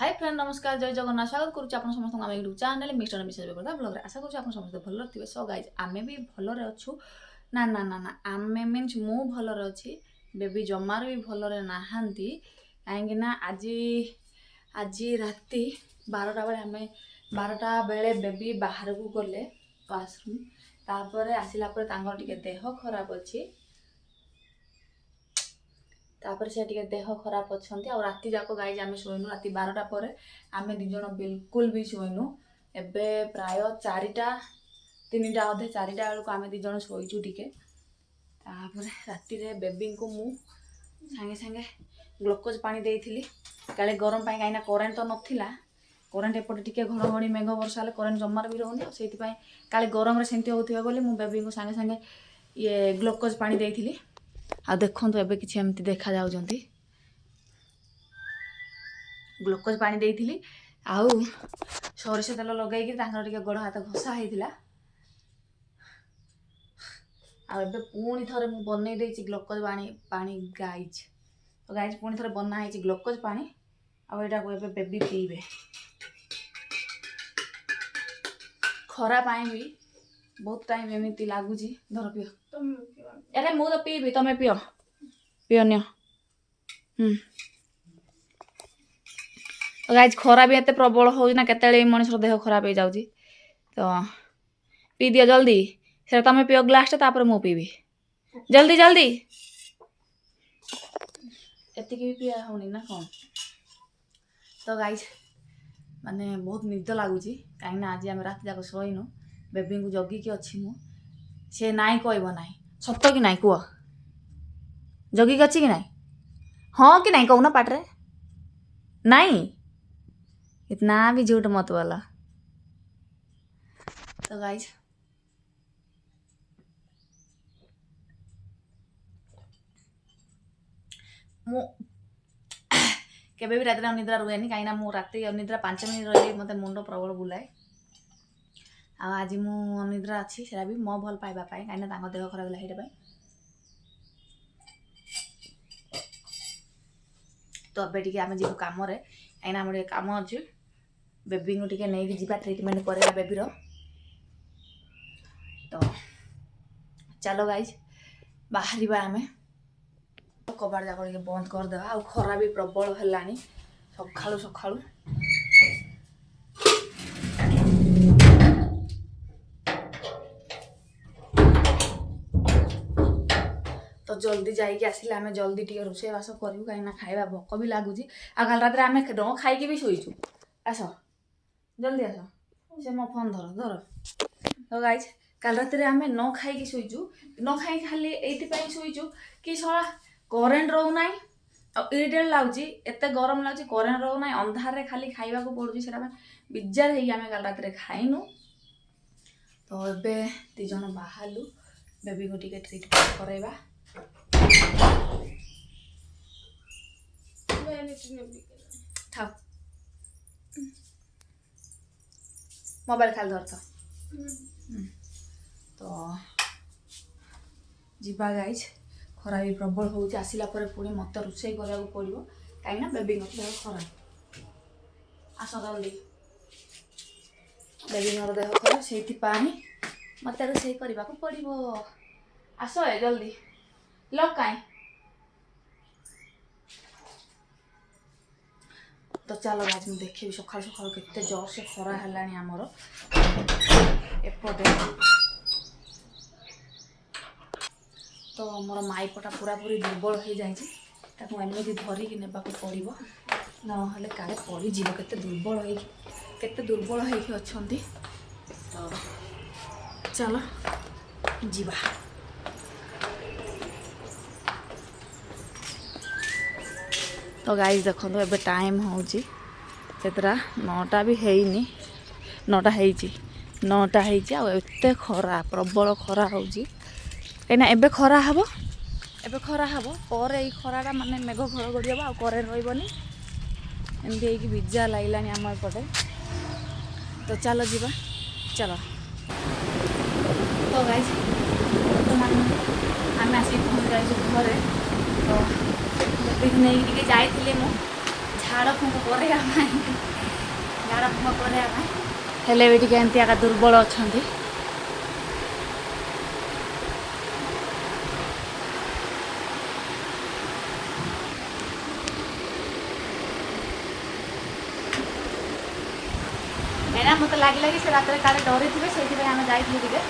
Hi friend नमस्कार जय जगन्नाथ स्वागत करुच्ची आप समस्त आम यूट्यूब चैनल मिस्टर मिसेज बेबरदा ब्लॉग आशा करुच्ची आप समस्त भल थे। सो गाइज आमे भी भलरे अच्छु ना ना ना ना आमे मीन्स मु भलरे अच्छी बेबी जमार भी भलरे नाहांती कहीं आज आज राति 12टा बेले आमे 12टा बेले बेबी बाहर को गले वाशरूम तापर आसिला पर तांगर टिके देह खराब अच्छी तापर से टिके देह खराब अच्छा आ राति जाक गाइज आम शोनु राति 12टा पर आम दिज बिल्कुल भी शोनु एबे प्राय 4टा 3टा अधे 4टा बेलू आम दिज शोचु टिके राति बेबी को मु सांगे सांगे ग्लूकोज पानी देइथिली काले गरम पाई कहीं करेन्ट तो नथिला करेन्ट एपटे टिके घड़घड़ी मेघ वर्षा करेन्ट जमार भी रोनी से काले गरम रे सेमती होथिबा बोली मु बेबी को सांगे सांगे ये ग्लूकोज पानी देइथिली आ देखंतु एबे किछि एमती देखा जाउजंती ग्लूकोज पानी देइथिली आउ सरिष तेल लगेई कि तांकर टिके गोड़ हाथ घसा हेतिला आ एबे पुणी थरे मु बनै देछि ग्लूकोज पानी गाइज तो गाइज पुणी थरे बना हेछि ग्लूकोज पानी आ एटा को एबे बेबी पीबे खरा पाई भी बहुत टाइम एमती लागुची धर पियो अरे मु तो पीबी तमें पियो पियो नियो तो गाइज खरा भी एते प्रबल हो ना केते मनुष्य देह खराब हो जाउची तो पी दियो जल्दी से तमें पियो ग्लास तापर मु पीबी जल्दी जल्दी एति भी पिया होनी ना कौन तो गाइज माने बहुत निद लगुची कहीं आज आम रात जाक शोइनु बेबी को जगिकी अच्छी मु से नाई कहब ना सत कि नाई कह जगिकी अच्छी कि नाई हाँ कि नाई कहूना पाटरे नाई इतना भी झूठ मत बोला तो गाइज मु केबे भी रात अनिद्रा रुएनी कहीं मु राति अनिद्रा 5 मिनिट रही मत मुंड प्रबल बुलाए आज मु अनिद्रा अच्छी से भी मो भल पाइबा कहीं देह खराब है तो अब टे आम जीव कम कहीं आम कम अच्छे बेबी को टे नहीं जीवा ट्रिटमेंट करेगा बेबी तो चलो गाइज बाहर आम कबाड़ जाक बंद करदे आ खरा भी प्रबल है सकालू सकालू तो जल्दी जाइए आसिले आम जल्दी टी रोषेईवास करूँ कहीं खाଇବା भोक भी लगुच आ काल रात आम न खाई भी शोचु आस जल्दी आस से मो फोन धर धर तो गाइज काल रात आम न खाई शोचु न खाई खाली ये शोचु कि सला करेन्ट रोना इरिटेट लगुच एत गरम लगुच करेन्ट रोना अंधार खाली खाइबा पड़ू से बिजार होमें काल रात खाइनु तो एबे दिज बाहरलु बेबी को टिके ट्रिटमेंट करवा था मोबाइल खाली धरता तो जीवा गाइज खरा भी प्रबल हो आसला पुणी मत रोषे करा पड़ो कहीं बेबी देह खराब आस जल्दी बेबी देह खराब से मत रोषे करने को पड़ो आस जल्दी लग कहीं तो चलो आज मुझे देखी सका सका के जोर से खरा है आमर एपटे तो मोर माइपटा पूरा पूरी दुर्बल हो जाए एमती धरिकी ने पड़ो ना काले पड़ीज के दुर्बल होती तो चलो जीवा तो गाइज देखो एबे टाइम होची केतरा 9टा भी हैनी 9टा हैची 9टा हैची आ एते खरा प्रबल खरा होची कहीं एबे खरा हबो पर ई खराटा माने मेघ घड़घड़ी हम आ करेन्ट रही एमती हो बिजा लगे आम एपटे तो चलो जीवा चलो तो गाइज बर्तमान आम आसिक पहुँच जाइए घरे तो बेबी नहीं जाइए ଝାଡ଼ ଫୁଙ୍କ କରିବା ପାଇଁ ଝାଡ଼ ଫୁଙ୍କ କରିବା ପାଇଁ ହେଲେ ବି ଟିକେ ଏମିତି ଆକା ଦୁର୍ବଳ ଅଛନ୍ତି। ଏଇନା ମୋତେ ଲାଗିଲା କି ସେ ରାତିରେ କାଳେ ଡରିଥିବେ, ସେଇଥିପାଇଁ ଆମେ ଯାଇଥିଲୁ ଟିକେ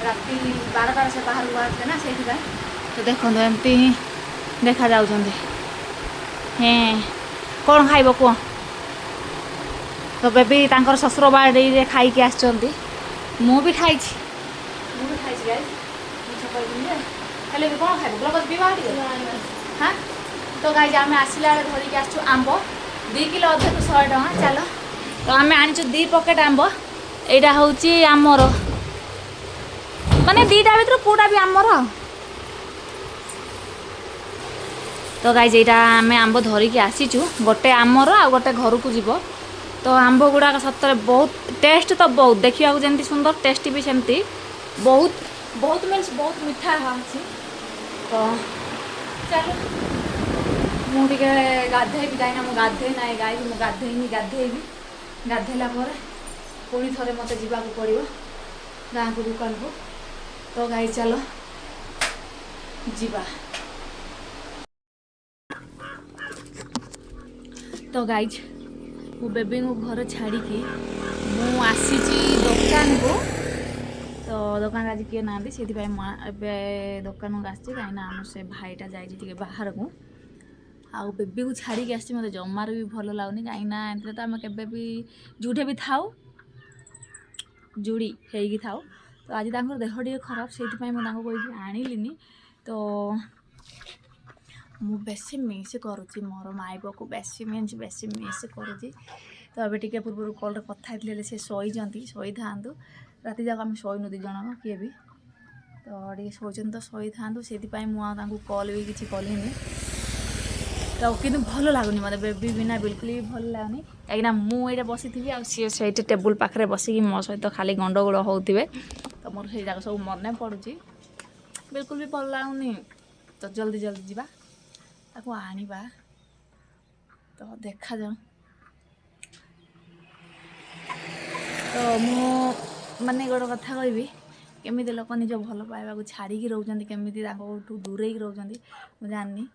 ରାତି 12ଟାରେ ସେ ବାହାରକୁ ବାହାରିଥିଲେ ନା, ସେଇଥିପାଇଁ। ତ ଦେଖନ୍ତୁ ଏମିତି ହିଁ ଦେଖାଯାଉଛନ୍ତି। ହେଁ କ'ଣ ଖାଇବ କୁହ? ତ ବେବି ତାଙ୍କର ଶ୍ୱଶୁର ବାଡ଼ିରେ ଖାଇକି ଆସିଛନ୍ତି। ମୁଁ ବି ଖାଇଛି ଗାଇସ୍, ମିଛ କହିବିନି ଯେ। ହେଲେ ବି କ'ଣ ଖାଇବ? ଗ୍ଲୁକୋଜ୍ ପିଇବା ଟିକେ। ହଁ ତ ଗାଇସ୍ ଆମେ ଆସିଲା ବେଳେ ଧରିକି ଆସିଛୁ ଆମ୍ବ 2 କିଲୋ ଅଧକୁ 100 ଟଙ୍କା। ଚାଲ ତ ଆମେ ଆଣିଛୁ 2 ପକେଟ୍ ଆମ୍ବ। ଏଇଟା ହେଉଛି ଆମର ମାନେ 2ଟା ଭିତରୁ କେଉଁଟା ବି ଆମର। ତ ଗାଇସ୍ ଏଇଟା ଆମେ ଆମ୍ବ ଧରିକି ଆସିଛୁ, ଗୋଟେ ଆମର ଆଉ ଗୋଟେ ଘରକୁ ଯିବ। ତ ଆମ୍ବ ଗୁଡ଼ାକ ସତରେ ବହୁତ ଟେଷ୍ଟ, ତ ବହୁତ ଦେଖିବାକୁ ଯେମିତି ସୁନ୍ଦର ଟେଷ୍ଟ ବି ସେମିତି ବହୁତ ମିନ୍ସ ବହୁତ ମିଠା ଅଛି। ତ ଚାଲ ମୁଁ ଟିକେ ଗାଧେଇବି, କାହିଁକିନା ମୁଁ ଗାଧେଇ ନାହିଁ ଗାଈ, ମୁଁ ଗାଧେଇବି। ଗାଧେଇଲା ପରେ ପୁଣି ଥରେ ମୋତେ ଯିବାକୁ ପଡ଼ିବ ଗାଁକୁ, ଦୋକାନକୁ। ତ ଗାଈ ଚାଲ ଯିବା। ତ ଗାଇଜ୍ ମୁଁ ବେବିଙ୍କୁ ଘରେ ଛାଡ଼ିକି ମୁଁ ଆସିଛି ଦୋକାନକୁ। ତ ଦୋକାନରେ ଆଜି କିଏ ନାହାନ୍ତି, ସେଥିପାଇଁ ମୁଁ ଏବେ ଦୋକାନକୁ ଆସିଛି, କାହିଁକିନା ଆମର ସେ ଭାଇଟା ଯାଇଛି ଟିକେ ବାହାରକୁ। ଆଉ ବେବିକୁ ଛାଡ଼ିକି ଆସିଛି, ମୋତେ ଜମାରୁ ବି ଭଲ ଲାଗୁନି, କାହିଁକିନା ଏଥିରେ ତ ଆମେ କେବେ ବି ଯେଉଁଠି ବି ଥାଉ ଜୁଡ଼ି ହେଇକି ଥାଉ। ତ ଆଜି ତାଙ୍କର ଦେହ ଟିକେ ଖରାପ, ସେଇଥିପାଇଁ ମୁଁ ତାଙ୍କୁ କହିକି ଆଣିଲିନି। ତ ମୁଁ ବେଶୀ ମିସ୍ କରୁଛି ମୋର ମାଇବକୁ, ବେଶୀ ମିସ୍ କରୁଛି। ତ ଏବେ ଟିକେ ପୂର୍ବରୁ କଲ୍ରେ କଥା ହେଇଥିଲି, ହେଲେ ସେ ଶୋଇଛନ୍ତି, ଶୋଇଥାନ୍ତୁ। ରାତି ଯାକ ଆମେ ଶୋଇନୁ 2 ଜଣ କିଏ ବି, ତ ଟିକେ ଶୋଇଛନ୍ତି, ତ ଶୋଇଥାନ୍ତୁ। ସେଥିପାଇଁ ମୁଁ ଆଉ ତାଙ୍କୁ କଲ୍ ବି କିଛି କଲିନି। ତ କିନ୍ତୁ ଭଲ ଲାଗୁନି ମୋତେ, ବେବି ବିନା ବିଲକୁଲ ବି ଭଲ ଲାଗୁନି, କାହିଁକିନା ମୁଁ ଏଇଟା ବସିଥିବି ଆଉ ସିଏ ସେଇଠି ଟେବୁଲ୍ ପାଖରେ ବସିକି ମୋ ସହିତ ଖାଲି ଗଣ୍ଡଗୋଳ ହେଉଥିବେ। ତ ମୋର ସେଇ ଯାକ ସବୁ ମନେ ପଡ଼ୁଛି, ବିଲକୁଲ ବି ଭଲ ଲାଗୁନି। ତ ଜଲ୍ଦି ଯିବା ତାକୁ ଆଣିବା। ତ ଦେଖାଯାଉ। ତ ମୁଁ ମାନେ ଗୋଟେ କଥା କହିବି, କେମିତି ଲୋକ ନିଜ ଭଲ ପାଇବାକୁ ଛାଡ଼ିକି ରହୁଛନ୍ତି, କେମିତି ତାଙ୍କଠୁ ଦୂରେଇକି ରହୁଛନ୍ତି ମୁଁ ଜାଣିନି।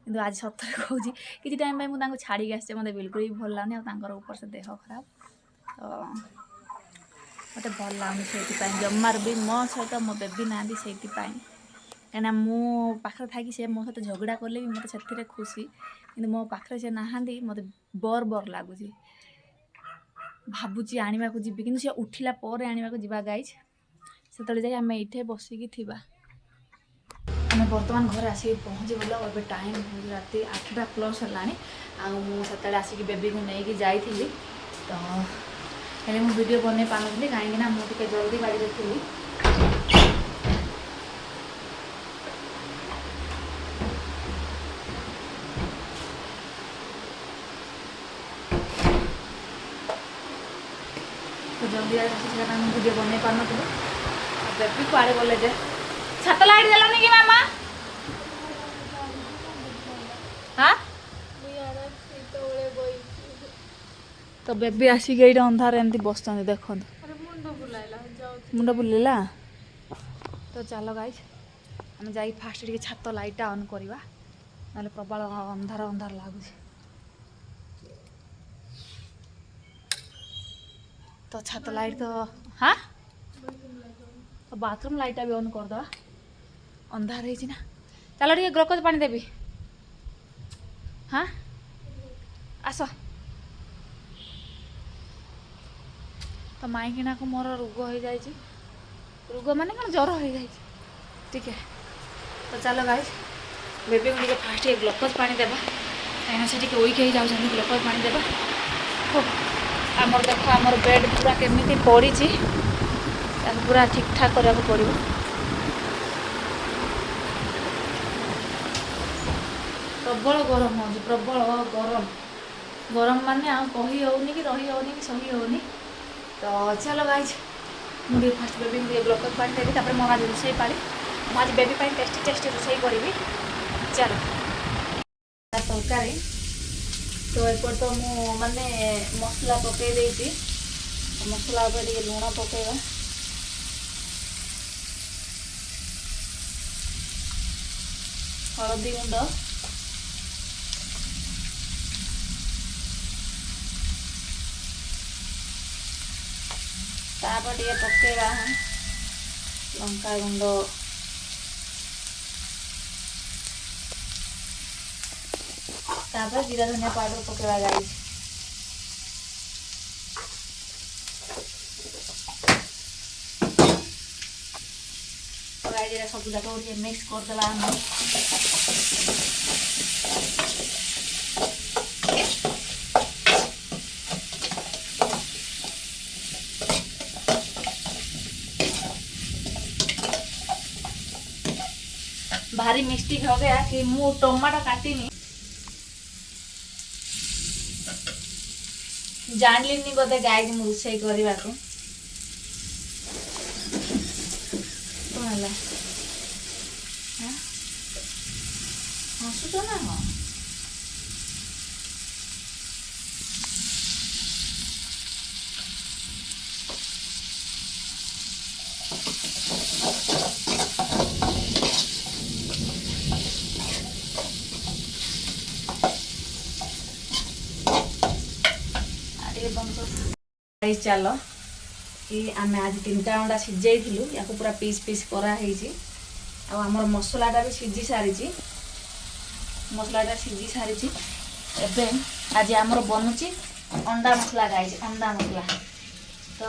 କିନ୍ତୁ ଆଜି ସତରେ କହୁଛି, କିଛି ଟାଇମ୍ ପାଇଁ ମୁଁ ତାଙ୍କୁ ଛାଡ଼ିକି ଆସିଛି, ମୋତେ ବିଲକୁଲ ବି ଭଲ ଲାଗୁନି। ଆଉ ତାଙ୍କର ଉପର ସେ ଦେହ ଖରାପ, ତ ମୋତେ ଭଲ ଲାଗୁନି। ସେଇଥିପାଇଁ ଜମାରୁ ବି ମୋ ସହିତ ମୋ ବେବି ନାହାନ୍ତି, ସେଇଥିପାଇଁ। କାହିଁକିନା ମୁଁ ପାଖରେ ଥାଇକି ସେ ମୋ ସହିତ ଝଗଡ଼ା କଲେ ବି ମୋତେ ସେଥିରେ ଖୁସି, କିନ୍ତୁ ମୋ ପାଖରେ ସେ ନାହାନ୍ତି, ମୋତେ ବର ଲାଗୁଛି। ଭାବୁଛି ଆଣିବାକୁ ଯିବି, କିନ୍ତୁ ସେ ଉଠିଲା ପରେ ଆଣିବାକୁ ଯିବା ଗାଇଜ୍। ସେତେବେଳେ ଯାଇ ଆମେ ଏଇଠି ବସିକି ଥିବା। ଆମେ ବର୍ତ୍ତମାନ ଘରେ ଆସିକି ପହଞ୍ଚିଗଲୁ। ଏବେ ଟାଇମ୍ ହେଉଛି ରାତି 8ଟା+ ହେଲାଣି। ଆଉ ମୁଁ ସେତେବେଳେ ଆସିକି ବେବିକୁ ନେଇକି ଯାଇଥିଲି, ତ ହେଲେ ମୁଁ ଭିଡ଼ିଓ ବନେଇ ପାରୁନଥିଲି, କାହିଁକିନା ମୁଁ ଟିକେ ଜଲ୍ଦି ବାଡ଼ିରେ ଥିଲି। ଜଲ୍ଦି ଆସିଛି, ସେଟା ମୁଁ ଭିଡ଼ିଓ ବନେଇ ପାରୁନଥିଲି। ବେବି କୁଆଡ଼େ ଗଲେ ଯେ? ଛାତ ଲାଇଟ୍ ଦେଲନି କି ମାମା? ହଁ ତ ବେବି ଆସିକି ଏଇଟା ଅନ୍ଧାରେ ଏମିତି ବସୁଛନ୍ତି, ଦେଖନ୍ତୁ। ମୁଣ୍ଡ ବୁଲେଇଲା। ତ ଚାଲ ଗାଇଜ୍ ଆମେ ଯାଇ ଫାଷ୍ଟ ଟିକେ ଛାତ ଲାଇଟ୍ଟା ଅନ୍ କରିବା, ନହେଲେ ପ୍ରବଳ ଅନ୍ଧାର ଲାଗୁଛି। ତ ଛାତ ଲାଇଟ୍ ତ ବାଥରୁମ୍ ଲାଇଟ୍ଟା ବି ଅନ୍ କରିଦେବା, ଅନ୍ଧାର ହେଇଛି ନା। ଚାଲ ଟିକେ ଗ୍ଲୁକୋଜ୍ ପାଣି ଦେବି। ଆସ। ତ ମାଇକିଣାକୁ ମୋର ରୋଗ ହେଇଯାଇଛି, ରୋଗ ମାନେ କ'ଣ, ଜ୍ୱର ହେଇଯାଇଛି ଟିକେ। ତ ଚାଲ ଗାଇଜ୍ ବେବିକୁ ଟିକେ ଫାଷ୍ଟ ଟିକେ ଗ୍ଲୁକୋଜ୍ ପାଣି ଦେବା, କାହିଁକିନା ସେ ଟିକେ ୱିକ୍ ହେଇଯାଉଛନ୍ତି। ଗ୍ଲୁକୋଜ୍ ପାଣି ଦେବା। ଆମର ଦେଖ, ଆମର ବେଡ଼୍ ପୁରା କେମିତି ପଡ଼ିଛି, ତାକୁ ପୁରା ଠିକ୍ ଠାକ୍ କରିବାକୁ ପଡ଼ିବ। ପ୍ରବଳ ଗରମ ହେଉଛି, ପ୍ରବଳ ଗରମ ମାନେ ଆଉ କହି ହେଉନି କି ରହି ହେଉନି କି ସହି ହେଉନି। ତ ଚାଲ ଗାଇଜ୍ ମୁଁ ଟିକେ ଫାଷ୍ଟ ବେବିଙ୍କୁ ଟିକେ ଗ୍ଲୁକୋଜ୍ ପାଣି ଦେବି, ତାପରେ ମୋର ଆଜି ରୋଷେଇ ପାଳି। ମୁଁ ଆଜି ବେବି ପାଇଁ ଟେଷ୍ଟି ରୋଷେଇ କରିବି। ଚାଲ। ତ ତରକାରୀ। तो एपट तो मु माने मसला पकई देती मसला उपर टिके लुण पकेଇବା हळदी गुंड तापर टिके पकेଇବା लंका गुंड तापर जीरा धनिया पाउडर पकेଇବା गाइस गाइस सब जाक मिक्स करदेवा भारी मिस्टेक हो गया कि मु टमाटो काटिनी जानलिनी बोधे गाय मु रोषे करने को हसुच ना हाँ चलो कि आम आज 3टा अंडा सिझाइलु या पूरा पीस पीस कराई आमर मसलाटा भी सिझी सारी मसलाटा सिझी सारी एवं आज आमर बनूची अंडा मसला गाई अंडा मसला तो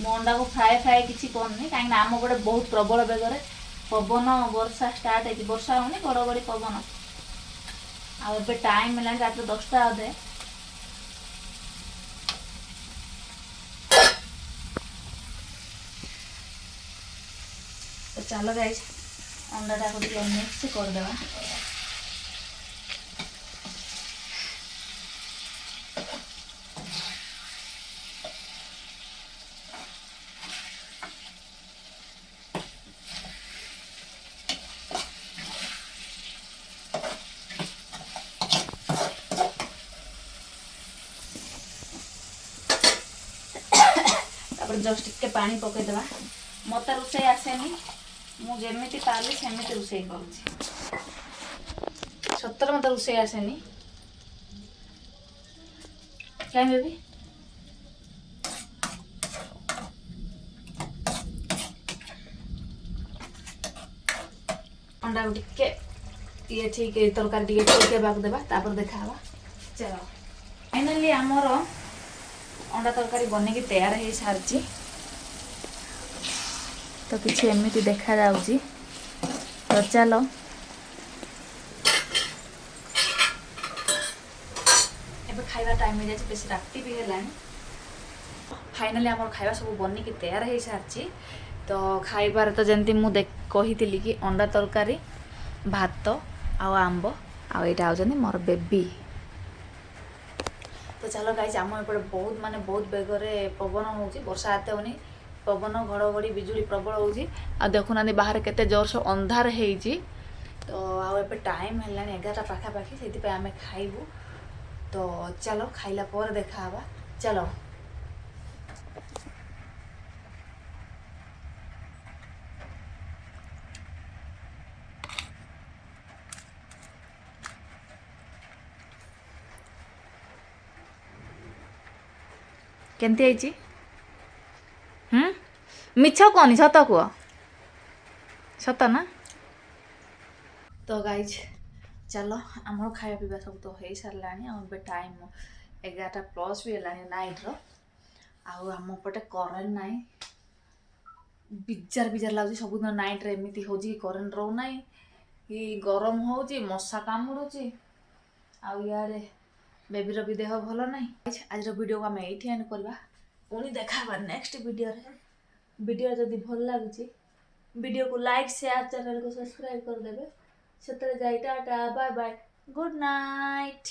मो अंडा को फ्राए फ्राए किसी करनी कहीं आम गोटे बहुत प्रबल बेगर पवन वर्षा स्टार्ट है वर्षा होनी घड़घड़ी पवन आबे टाइम है रात 10टा अधे तो चलो गाइस अंडाटा को मिक्स करदेवा जस्ट टिके पानी पकईदेवा मत रोषे आसेनी मुझे पाली सेमती रोषे कर सतर मत रोषे आसेनी क्या बेबी अंडा टिके ये ठीक तरकारी टिके ठीक देवा तापर देखा चलो फाइनली आमर अंडा तरकारी बन तैयार हो सारी तो किसी एमती देखा जाउची तो चलो एबे खाइबा टाइम हो जाए बेस राति भी है फाइनली आम खाइबा सब बन तैयार हो सारी तो खाइबार तो जमती मुझे कही कि अंडा तरकारी भात आंब आईटा आउछन मोर बेबी तो चलो गाइस आम एपटे बहुत माने बहुत बेगरे पवन होउची वर्षा आते होनी पवन घड़घड़ी बिजुली प्रबल होउची आ देखुना बाहर केते जोर से अंधार हेइची तो आ एपे टाइम हेलानी 11टा पाखा पाखी सेति पे आमे खाइबू तो चलो खाइला पर देखा हबा चलो केमती आईची मिछ कहनी सत कह सत ना तो गाइज चलो आम खाया पीवा सब तो हो सारा आम टाइम 11टा प्लस भी है नाइट आम पटे करेन्ट ना बिजार बिजार लगे सबुद नाइट रे एमती हो करेन्ट रोना कि गरम हो मशा कामुड़ी आड़े बेबीर भी देह भल ना आज वीडियो को आम ये एंड करवा पुणी देखा नेक्स्ट वीडियो जदि भल लगुच वीडियो को लाइक शेयर चैनल को सब्सक्राइब करदेवे से tata bye bye good night.